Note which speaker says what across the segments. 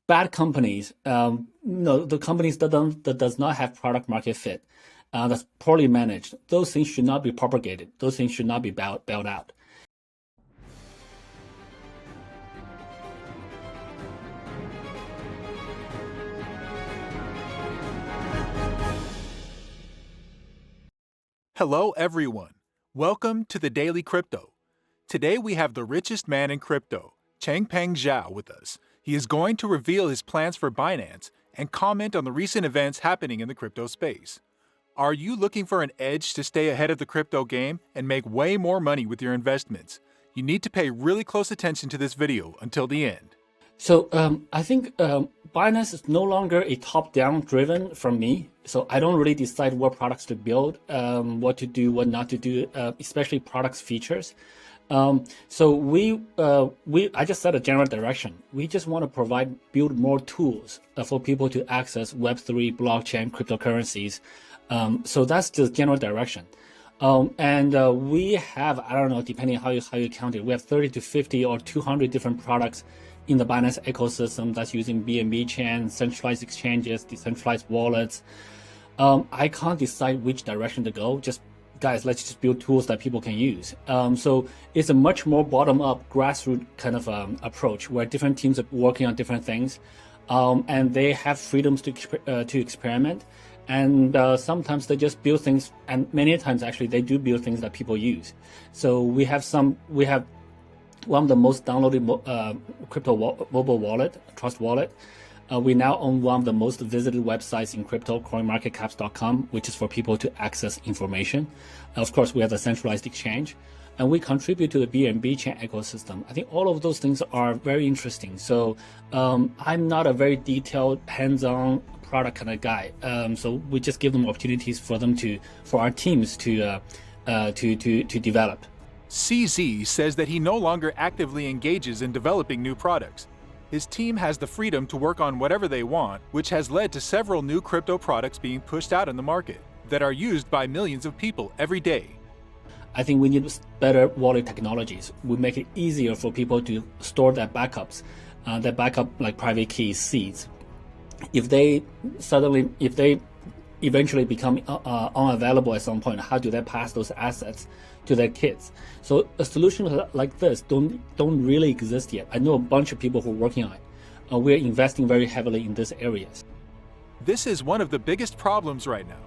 Speaker 1: Bad companies, the companies that does not have product market fit, that's poorly managed. Those things should not be propagated. Those things should not be bailed out.
Speaker 2: Hello, everyone. Welcome to the Daily Crypto. Today we have the richest man in crypto, Changpeng Zhao, with us. He is going to reveal his plans for Binance and comment on the recent events happening in the crypto space. Are you looking for an edge to stay ahead of the crypto game and make way more money with your investments? You need to pay really close attention to this video until the end.
Speaker 1: So I think Binance is no longer a top-down driven from me. So I don't really decide what products to build, what to do, what not to do, especially products features. So I just set a general direction. We just want to build more tools for people to access Web3, blockchain, cryptocurrencies. So that's the general direction. We have, I don't know, depending on how you count it, we have 30 to 50 or 200 different products in the Binance ecosystem that's using BNB chain, centralized exchanges, decentralized wallets. I can't decide which direction to go. Guys, let's just build tools that people can use. So it's a much more bottom-up, grassroots kind of approach where different teams are working on different things, and they have freedoms to experiment. And sometimes they just build things, and many times actually they do build things that people use. So we have one of the most downloaded crypto mobile wallet, Trust Wallet. We now own one of the most visited websites in crypto, coinmarketcaps.com, which is for people to access information. Of course, we have the centralized exchange, and we contribute to the BNB chain ecosystem. I think all of those things are very interesting. So I'm not a very detailed, hands-on product kind of guy. So we just give them opportunities for our teams to develop.
Speaker 2: CZ says that he no longer actively engages in developing new products. His team has the freedom to work on whatever they want, which has led to several new crypto products being pushed out in the market that are used by millions of people every day.
Speaker 1: I think we need better wallet technologies. We make it easier for people to store their backups, their backup like private keys, seeds. If they eventually become unavailable at some point, how do they pass those assets to their kids? So a solution like this don't really exist yet. I know a bunch of people who are working on it. We're investing very heavily in these areas.
Speaker 2: This is one of the biggest problems right now.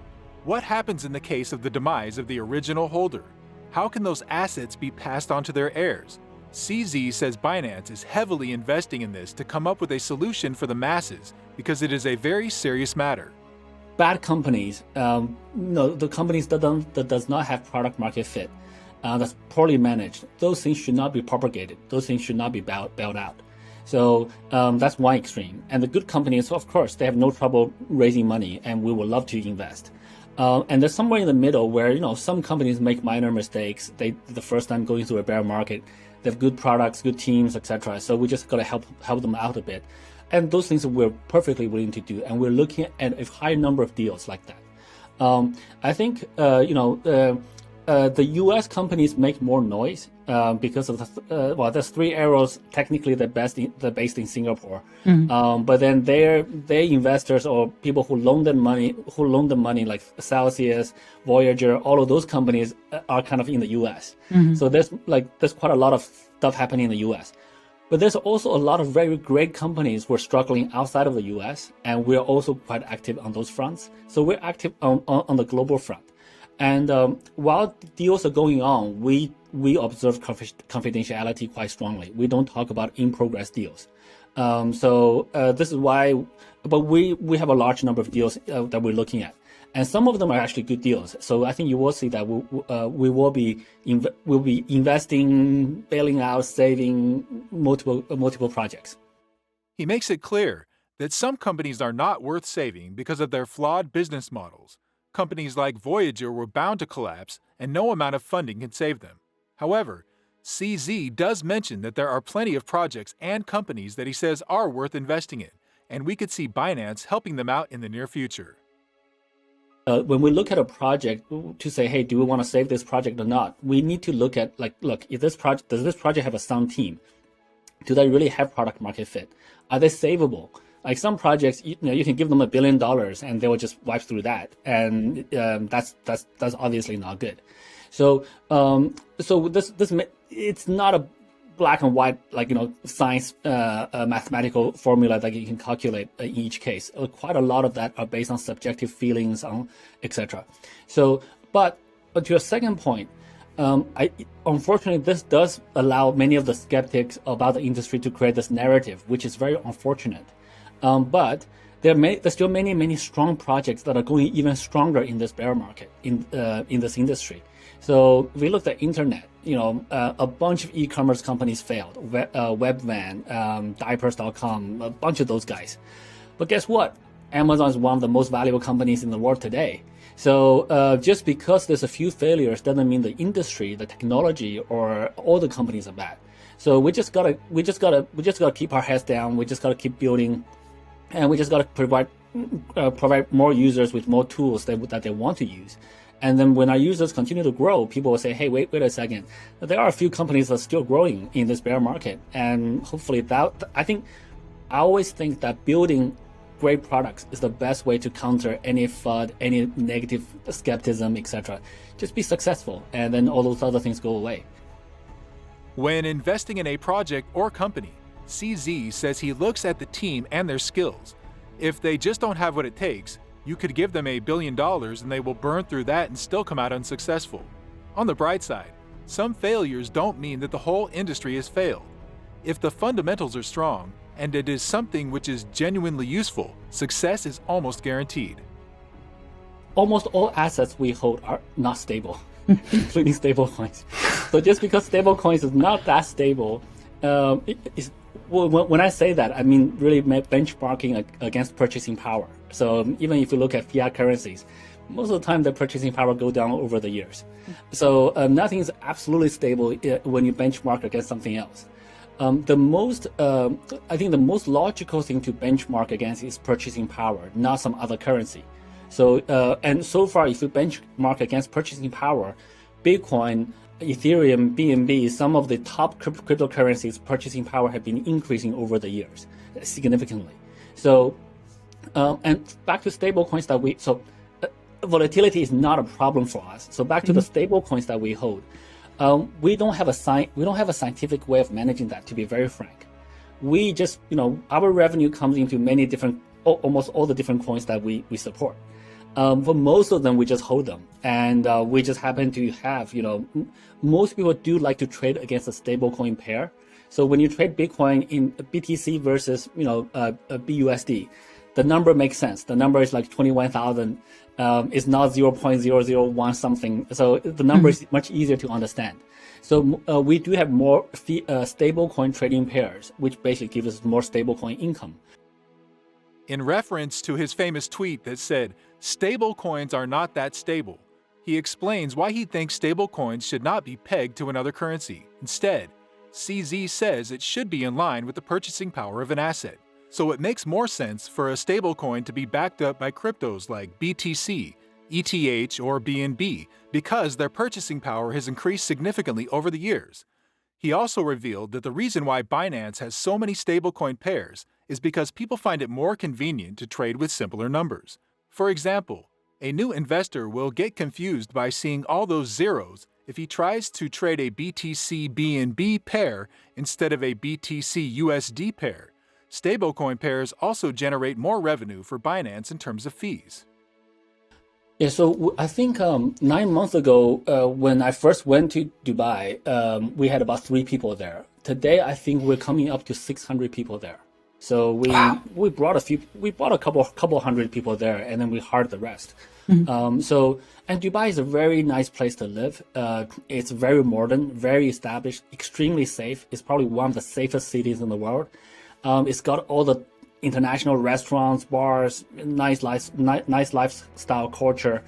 Speaker 2: What happens in the case of the demise of the original holder? How can those assets be passed on to their heirs? CZ says Binance is heavily investing in this to come up with a solution for the masses because it is a very serious matter.
Speaker 1: Bad companies, the companies that does not have product market fit, that's poorly managed, those things should not be propagated. Those things should not be bailed out. So that's one extreme. And the good companies, of course, they have no trouble raising money, and we would love to invest. And there's somewhere in the middle where some companies make minor mistakes. The first time going through a bear market, they have good products, good teams, etc. So we just gotta help them out a bit. And those things we're perfectly willing to do, and we're looking at a high number of deals like that. I think the U.S. companies make more noise because of there's Three Arrows. Technically, they're based in Singapore, but then their investors or people who loan them money, like Celsius, Voyager, all of those companies are kind of in the U.S. So there's quite a lot of stuff happening in the U.S. But there's also a lot of very great companies who are struggling outside of the US, and we're also quite active on those fronts. So we're active on the global front. And while deals are going on, we observe confidentiality quite strongly. We don't talk about in-progress deals. So this is why, but we have a large number of deals that we're looking at. And some of them are actually good deals. So I think you will see that we will be investing, bailing out, saving multiple projects.
Speaker 2: He makes it clear that some companies are not worth saving because of their flawed business models. Companies like Voyager were bound to collapse, and no amount of funding can save them. However, CZ does mention that there are plenty of projects and companies that he says are worth investing in, and we could see Binance helping them out in the near future.
Speaker 1: When we look at a project to say, hey, do we want to save this project or not? We need to look at look, if does this project have a sound team? Do they really have product market fit? Are they savable? Like some projects, you can give them $1 billion and they will just wipe through that, and that's obviously not good. So this it's not a black and white, like, science, mathematical formula that you can calculate in each case. Quite a lot of that are based on subjective feelings, on etc. So, but to your second point, unfortunately, this does allow many of the skeptics about the industry to create this narrative, which is very unfortunate. But there's still many strong projects that are going even stronger in this bear market, in this industry. So we looked at internet, a bunch of e-commerce companies failed, Webvan, diapers.com, a bunch of those guys. But guess what? Amazon is one of the most valuable companies in the world today. So just because there's a few failures doesn't mean the industry, the technology, or all the companies are bad. So we just gotta keep our heads down. We just gotta keep building, and we just gotta provide more users with more tools that they want to use. And then when our users continue to grow, people will say, hey, wait a second. There are a few companies that are still growing in this bear market. And hopefully I always think that building great products is the best way to counter any FUD, any negative skepticism, etc. Just be successful, and then all those other things go away.
Speaker 2: When investing in a project or company, CZ says he looks at the team and their skills. If they just don't have what it takes, you could give them $1 billion and they will burn through that and still come out unsuccessful. On the bright side, some failures don't mean that the whole industry has failed. If the fundamentals are strong, and it is something which is genuinely useful, success is almost guaranteed.
Speaker 1: Almost all assets we hold are not stable, including stable coins. So just because stable coins is not that stable, when I say that, I mean really benchmarking against purchasing power. So even if you look at fiat currencies, most of the time the purchasing power go down over the years. So nothing is absolutely stable when you benchmark against something else. I think the most logical thing to benchmark against is purchasing power, not some other currency. So and so far, if you benchmark against purchasing power, Bitcoin, Ethereum, BNB, some of the top cryptocurrencies purchasing power have been increasing over the years significantly. So and back to stable coins volatility is not a problem for us. So back to the stable coins that we hold. We don't have a scientific way of managing that, to be very frank. We just, our revenue comes into many different, almost all the different coins that we support. For most of them, we just hold them, and we just happen to have, most people do like to trade against a stable coin pair. So when you trade Bitcoin in BTC versus, BUSD, the number makes sense. The number is like 21,000. It's not 0.001 something. So the number is much easier to understand. So we do have more stable coin trading pairs, which basically gives us more stable coin income.
Speaker 2: In reference to his famous tweet that said, "Stable coins are not that stable," he explains why he thinks stable coins should not be pegged to another currency. Instead, CZ says it should be in line with the purchasing power of an asset. So it makes more sense for a stablecoin to be backed up by cryptos like BTC, ETH, or BNB because their purchasing power has increased significantly over the years. He also revealed that the reason why Binance has so many stablecoin pairs is because people find it more convenient to trade with simpler numbers. For example, a new investor will get confused by seeing all those zeros if he tries to trade a BTC BNB pair instead of a BTC USD pair. Stablecoin pairs also generate more revenue for Binance in terms of fees.
Speaker 1: Yeah, so I think 9 months ago, when I first went to Dubai, we had about 3 people there. Today, I think we're coming up to 600 people there. So we brought a couple hundred people there, and then we hired the rest. And Dubai is a very nice place to live. It's very modern, very established, extremely safe. It's probably one of the safest cities in the world. It's got all the international restaurants, bars, nice lifestyle culture,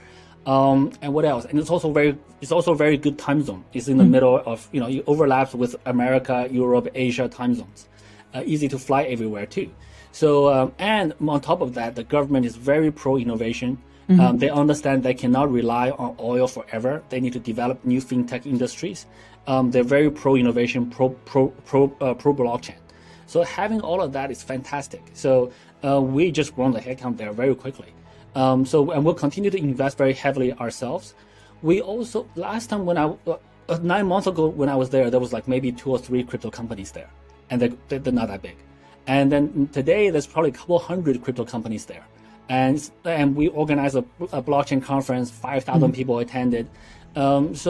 Speaker 1: and what else? And it's also very good time zone. It's in the middle of, it overlaps with America, Europe, Asia time zones. Easy to fly everywhere too. So and on top of that, the government is very pro innovation. They understand they cannot rely on oil forever. They need to develop new fintech industries. They're very pro innovation, pro blockchain. So having all of that is fantastic. So we just grown the headcount there very quickly. And we'll continue to invest very heavily ourselves. We also, last time 9 months ago when I was there was like maybe 2 or 3 crypto companies there, and they're not that big. And then today there's probably a couple hundred crypto companies there. And we organized a blockchain conference, 5,000 people attended. It's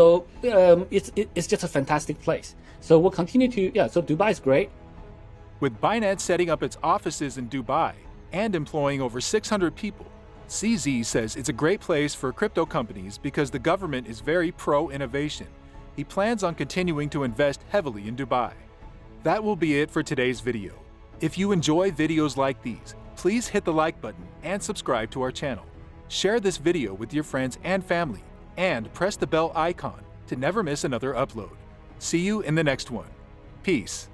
Speaker 1: just a fantastic place. So we'll continue to, so Dubai is great.
Speaker 2: With Binance setting up its offices in Dubai and employing over 600 people, CZ says it's a great place for crypto companies because the government is very pro-innovation. He plans on continuing to invest heavily in Dubai. That will be it for today's video. If you enjoy videos like these, please hit the like button and subscribe to our channel. Share this video with your friends and family, and press the bell icon to never miss another upload. See you in the next one. Peace.